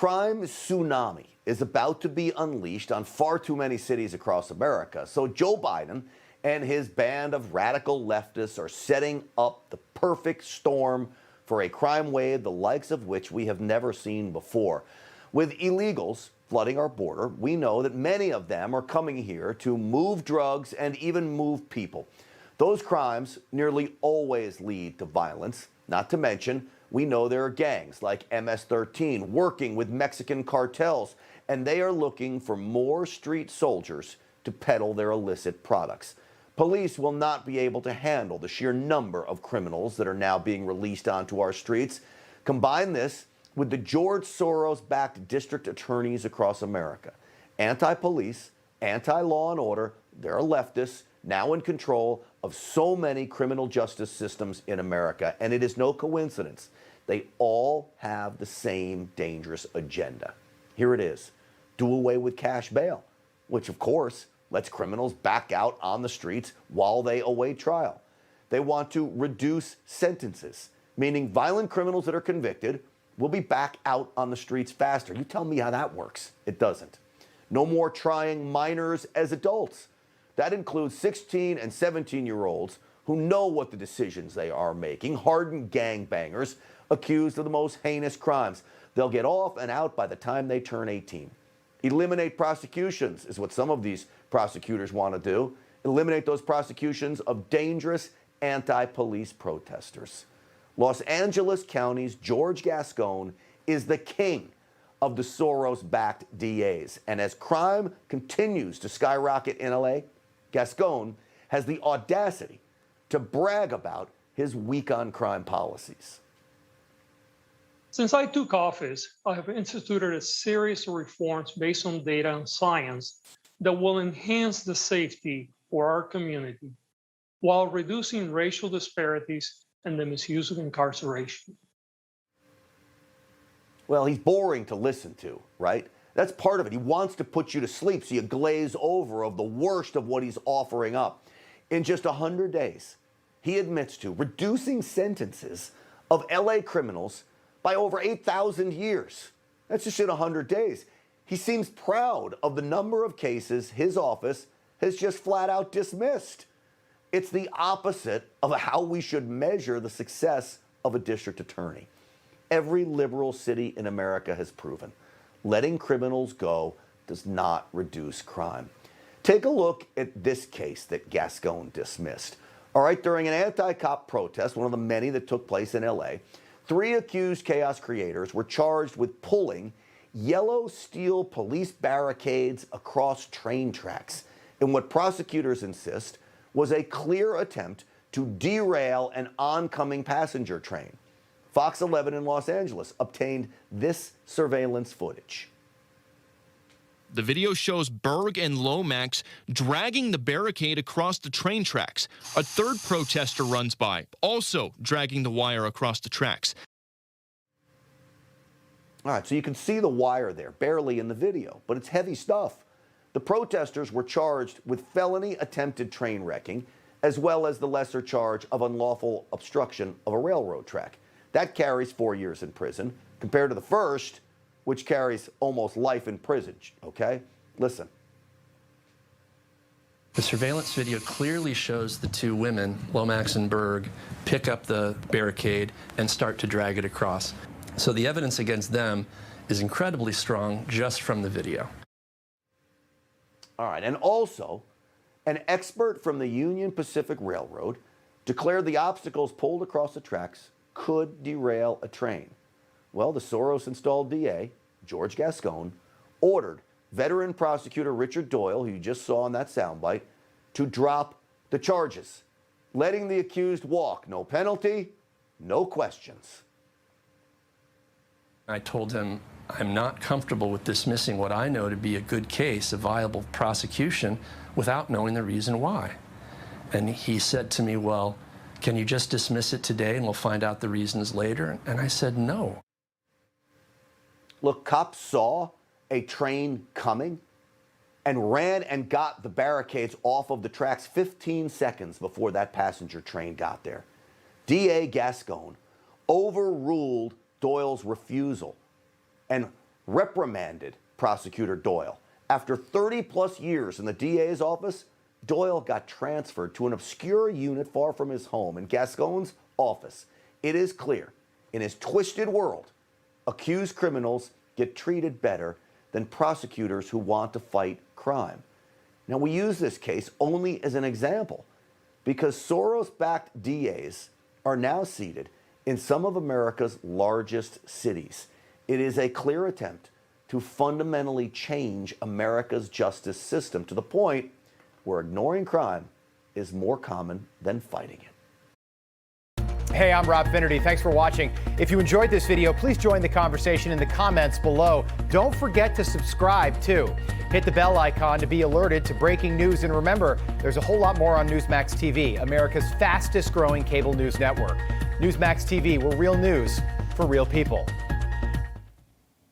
crime tsunami is about to be unleashed on far too many cities across America. So Joe Biden and his band of radical leftists are setting up the perfect storm for a crime wave the likes of which we have never seen before. With illegals flooding our border, we know that many of them are coming here to move drugs and even move people. Those crimes nearly always lead to violence, not to mention we know there are gangs like MS-13 working with Mexican cartels, and they are looking for more street soldiers to peddle their illicit products. Police will not be able to handle the sheer number of criminals that are now being released onto our streets. Combine this with the George Soros-backed district attorneys across America. Anti-police, anti-law and order, they're leftists, now in control of so many criminal justice systems in America. And it is no coincidence. They all have the same dangerous agenda. Here it is. Do away with cash bail, which of course lets criminals back out on the streets while they await trial. They want to reduce sentences, meaning violent criminals that are convicted will be back out on the streets faster. You tell me how that works. It doesn't. No more trying minors as adults. That includes 16 and 17-year-olds who know what the decisions they are making, hardened gangbangers accused of the most heinous crimes. They'll get off and out by the time they turn 18. Eliminate prosecutions is what some of these prosecutors want to do. Eliminate those prosecutions of dangerous anti-police protesters. Los Angeles County's George Gascon is the king of the Soros-backed DAs. And as crime continues to skyrocket in LA, Gascon has the audacity to brag about his weak-on-crime policies. Since I took office, I have instituted a series of reforms based on data and science that will enhance the safety for our community while reducing racial disparities and the misuse of incarceration. Well, he's boring to listen to, right? That's part of it. He wants to put you to sleep so you glaze over of the worst of what he's offering up. In just 100 days, he admits to reducing sentences of LA criminals by over 8,000 years. That's just in 100 days. He seems proud of the number of cases his office has just flat out dismissed. It's the opposite of how we should measure the success of a district attorney. Every liberal city in America has proven letting criminals go does not reduce crime. Take a look at this case that Gascon dismissed. All right, during an anti-cop protest, one of the many that took place in LA, 3 accused chaos creators were charged with pulling yellow steel police barricades across train tracks in what prosecutors insist was a clear attempt to derail an oncoming passenger train. Fox 11 in Los Angeles obtained this surveillance footage. The video shows Berg and Lomax dragging the barricade across the train tracks. A third protester runs by, also dragging the wire across the tracks. All right, so you can see the wire there, barely in the video, but it's heavy stuff. The protesters were charged with felony attempted train wrecking, as well as the lesser charge of unlawful obstruction of a railroad track. That carries 4 years in prison, compared to the first, which carries almost life in prison, okay? Listen. The surveillance video clearly shows the 2 women, Lomax and Berg, pick up the barricade and start to drag it across. So the evidence against them is incredibly strong just from the video. All right, and also, an expert from the Union Pacific Railroad declared the obstacles pulled across the tracks could derail a train. Well, the Soros-installed DA, George Gascon, ordered veteran prosecutor Richard Doyle, who you just saw in that soundbite, to drop the charges, letting the accused walk. No penalty, no questions. I told him, I'm not comfortable with dismissing what I know to be a good case, a viable prosecution, without knowing the reason why. And he said to me, well, can you just dismiss it today and we'll find out the reasons later? And I said, no. Look, cops saw a train coming and ran and got the barricades off of the tracks 15 seconds before that passenger train got there. DA Gascon overruled Doyle's refusal and reprimanded prosecutor Doyle. After 30 plus years in the DA's office, Doyle got transferred to an obscure unit far from his home in Gascon's office. It is clear, in his twisted world, accused criminals get treated better than prosecutors who want to fight crime. Now, we use this case only as an example because Soros-backed DAs are now seated in some of America's largest cities. It is a clear attempt to fundamentally change America's justice system to the point where ignoring crime is more common than fighting it. Hey, I'm Rob Finnerty. Thanks for watching. If you enjoyed this video, please join the conversation in the comments below. Don't forget to subscribe, too. Hit the bell icon to be alerted to breaking news. And remember, there's a whole lot more on Newsmax TV, America's fastest growing cable news network. Newsmax TV, we're real news for real people.